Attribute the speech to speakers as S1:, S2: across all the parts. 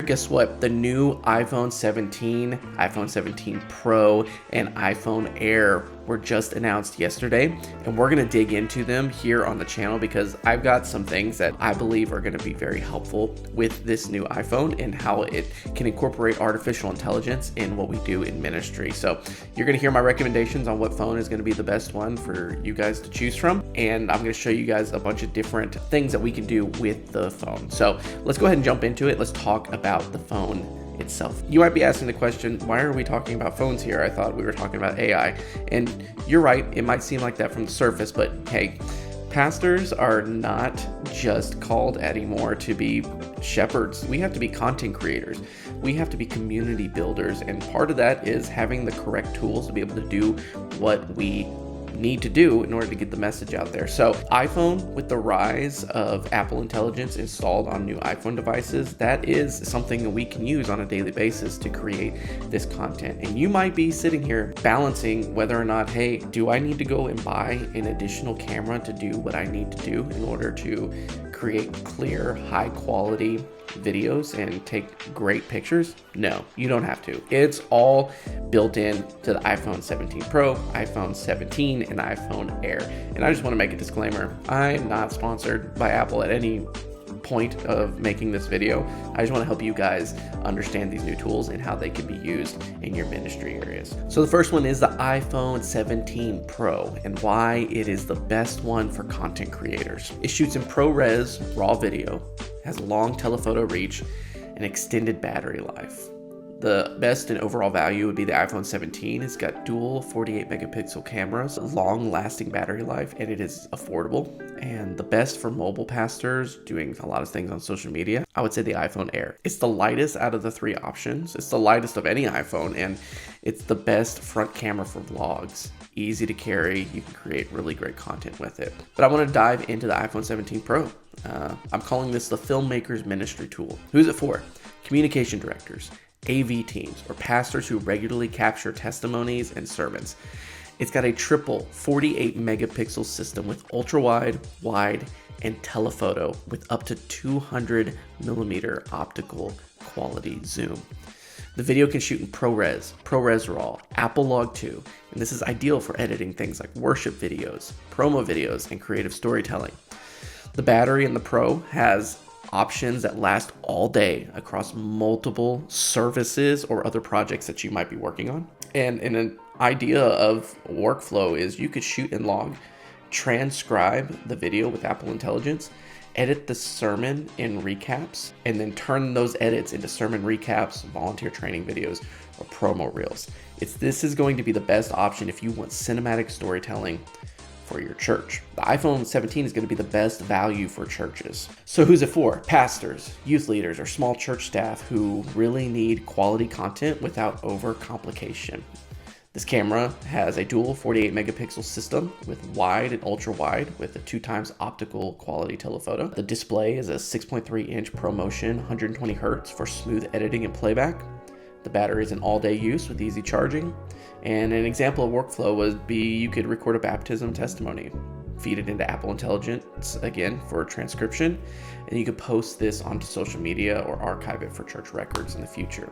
S1: guess what? The new iPhone 17, iPhone 17 Pro, and iPhone Air were just announced yesterday, and we're gonna dig into them here on the channel because I've got some things that I believe are gonna be very helpful with this new iPhone and how it can incorporate artificial intelligence in what we do in ministry. So you're gonna hear my recommendations on what phone is gonna be the best one for you guys to choose from, and I'm gonna show you guys a bunch of different things that we can do with the phone. So let's go ahead and jump into it. Let's talk about the phone itself. You might be asking the question, why are we talking about phones here? I thought we were talking about AI. And you're right, it might seem like that from the surface, but hey, pastors are not just called anymore to be shepherds. We have to be content creators. We have to be community builders. And part of that is having the correct tools to be able to do what we need to do in order to get the message out there. So iPhone, with the rise of Apple Intelligence installed on new iPhone devices, that is something that we can use on a daily basis to create this content. And you might be sitting here balancing whether or not, hey, do I need to go and buy an additional camera to do what I need to do in order to create clear, high quality videos and take great pictures? No, you don't have to. It's all built in to the iPhone 17 Pro, iPhone 17, and iPhone Air. And I just want to make a disclaimer. I'm not sponsored by Apple at any point of making this video. I just want to help you guys understand these new tools and how they can be used in your ministry areas. So the first one is the iPhone 17 Pro and why it is the best one for content creators. It shoots in ProRes raw video, has long telephoto reach, and extended battery life. The best in overall value would be the iPhone 17. It's got dual 48 megapixel cameras, long lasting battery life, and it is affordable. And the best for mobile pastors doing a lot of things on social media, I would say the iPhone Air. It's the lightest out of the three options. It's the lightest of any iPhone, and it's the best front camera for vlogs. Easy to carry, you can create really great content with it. But I want to dive into the iPhone 17 Pro. I'm calling this the Filmmaker's ministry tool. Who's it for? Communication directors, AV teams, or pastors who regularly capture testimonies and sermons. It's got a triple 48 megapixel system with ultra wide, wide, and telephoto with up to 200 millimeter optical quality zoom. The video can shoot in ProRes, ProRes RAW, Apple Log 2, and this is ideal for editing things like worship videos, promo videos, and creative storytelling. The battery in the Pro has options that last all day across multiple services or other projects that you might be working on. And an idea of workflow is you could shoot and log, transcribe the video with Apple Intelligence, edit the sermon in recaps, and then turn those edits into sermon recaps, volunteer training videos, or promo reels. This is going to be the best option if you want cinematic storytelling for your church. The iPhone 17 is going to be the best value for churches. So who's it for? Pastors, youth leaders, or small church staff who really need quality content without overcomplication. This camera has a dual 48 megapixel system with wide and ultra wide with a 2x optical quality telephoto. The display is a 6.3 inch ProMotion 120 Hz for smooth editing and playback. The battery is in all-day use with easy charging. And an example of workflow would be you could record a baptism testimony, feed it into Apple Intelligence again for transcription, and you could post this onto social media or archive it for church records in the future.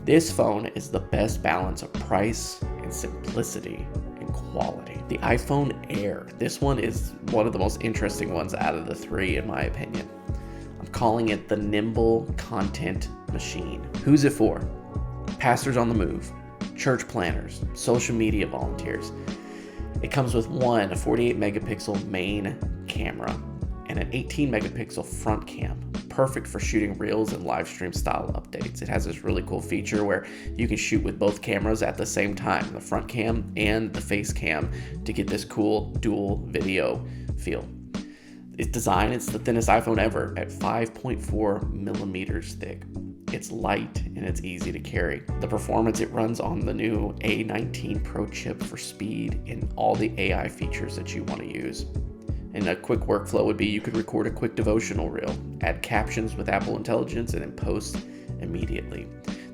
S1: This phone is the best balance of price and simplicity and quality. The iPhone Air, this one is one of the most interesting ones out of the three in my opinion. I'm calling it the Nimble Content Machine. Who's it for? Pastors on the move, church planners, social media volunteers. It comes with a 48 megapixel main camera and an 18 megapixel front cam, perfect for shooting reels and live stream style updates. It has this really cool feature where you can shoot with both cameras at the same time, the front cam and the face cam, to get this cool dual video feel. It's the thinnest iPhone ever at 5.4 millimeters thick. It's light and it's easy to carry. The performance, it runs on the new A19 Pro chip for speed and all the AI features that you want to use. And a quick workflow would be you could record a quick devotional reel, add captions with Apple Intelligence, and then post immediately.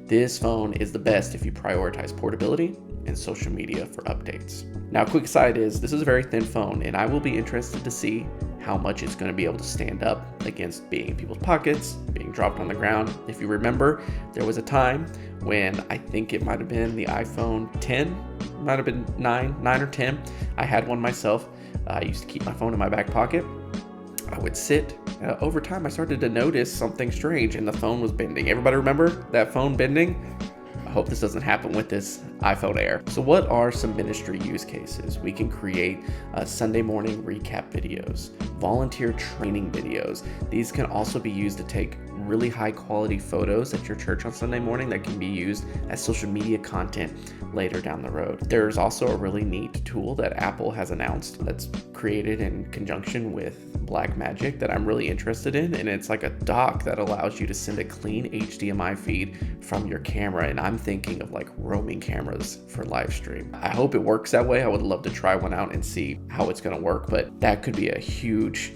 S1: This phone is the best if you prioritize portability and social media for updates. Now, a quick aside is this is a very thin phone, and I will be interested to see how much it's going to be able to stand up against being in people's pockets, being dropped on the ground. If you remember, there was a time when I think it might have been the iPhone 10, might have been 9 or 10. I had one myself. I used to keep my phone in my back pocket. I would sit. Over time, I started to notice something strange, and the phone was bending. Everybody remember that phone bending? I hope this doesn't happen with this iPhone Air. So what are some ministry use cases? We can create Sunday morning recap videos, volunteer training videos. These can also be used to take really high quality photos at your church on Sunday morning that can be used as social media content later down the road. There's also a really neat tool that Apple has announced that's created in conjunction with Blackmagic that I'm really interested in, and it's like a dock that allows you to send a clean HDMI feed from your camera, and I'm thinking of like roaming cameras for Livestream. I hope it works that way. I would love to try one out and see how it's going to work, but that could be a huge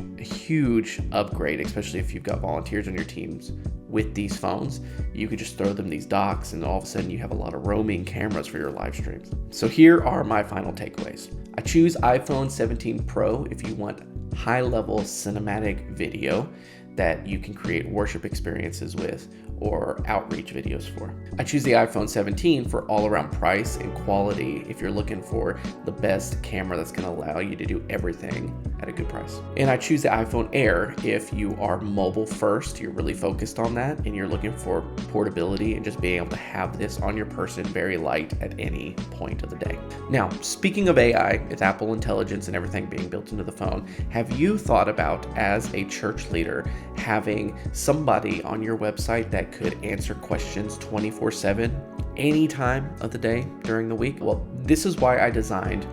S1: upgrade, especially if you've got volunteers on your teams with these phones. You could just throw them these docks and all of a sudden you have a lot of roaming cameras for your live streams. So here are my final takeaways. I choose iPhone 17 Pro if you want high-level cinematic video that you can create worship experiences with or outreach videos for. I choose the iPhone 17 for all-around price and quality if you're looking for the best camera that's going to allow you to do everything at a good price. And I choose the iPhone Air if you are mobile first, you're really focused on that, and you're looking for portability and just being able to have this on your person very light at any point of the day. Now, speaking of AI, with Apple Intelligence and everything being built into the phone, have you thought about, as a church leader, having somebody on your website that could answer questions 24/7 any time of the day during the week? Well, this is why I designed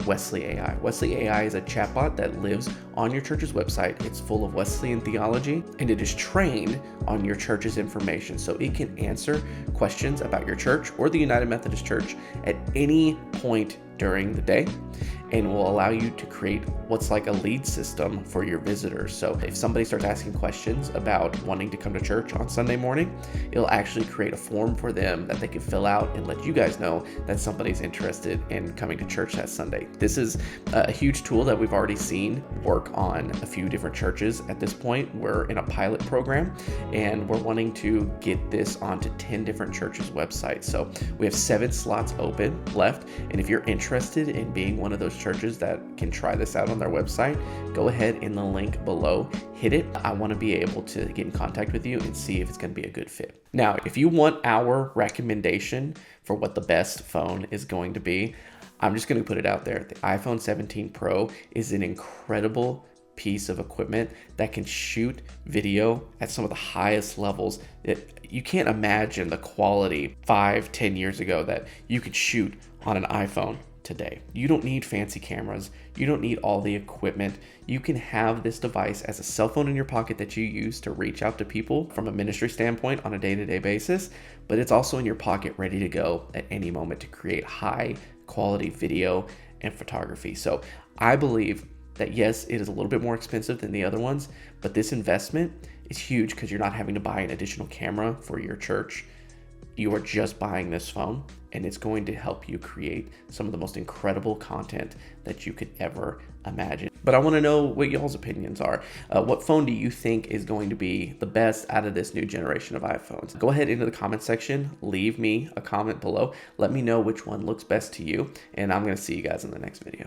S1: Wesley AI. Wesley AI is a chatbot that lives on your church's website. It's full of Wesleyan theology, and it is trained on your church's information. So it can answer questions about your church or the United Methodist Church at any point during the day, and will allow you to create what's like a lead system for your visitors. So if somebody starts asking questions about wanting to come to church on Sunday morning, it'll actually create a form for them that they can fill out and let you guys know that somebody's interested in coming to church that Sunday. This is a huge tool that we've already seen work on a few different churches at this point. We're in a pilot program and we're wanting to get this onto 10 different churches' websites. So we have 7 slots open left, and if you're interested in being one of those churches that can try this out on their website, go ahead in the link below, hit it. I want to be able to get in contact with you and see if it's going to be a good fit. Now, if you want our recommendation for what the best phone is going to be, I'm just going to put it out there. The iPhone 17 Pro is an incredible piece of equipment that can shoot video at some of the highest levels. You can't imagine the quality 5-10 years ago that you could shoot on an iPhone today. You don't need fancy cameras. You don't need all the equipment. You can have this device as a cell phone in your pocket that you use to reach out to people from a ministry standpoint on a day-to-day basis, but it's also in your pocket ready to go at any moment to create high quality video and photography. So I believe that yes, it is a little bit more expensive than the other ones, but this investment is huge because you're not having to buy an additional camera for your church. You are just buying this phone, and it's going to help you create some of the most incredible content that you could ever imagine. But I want to know what y'all's opinions are. What phone do you think is going to be the best out of this new generation of iPhones? Go ahead into the comment section, leave me a comment below. Let me know which one looks best to you, and I'm going to see you guys in the next video.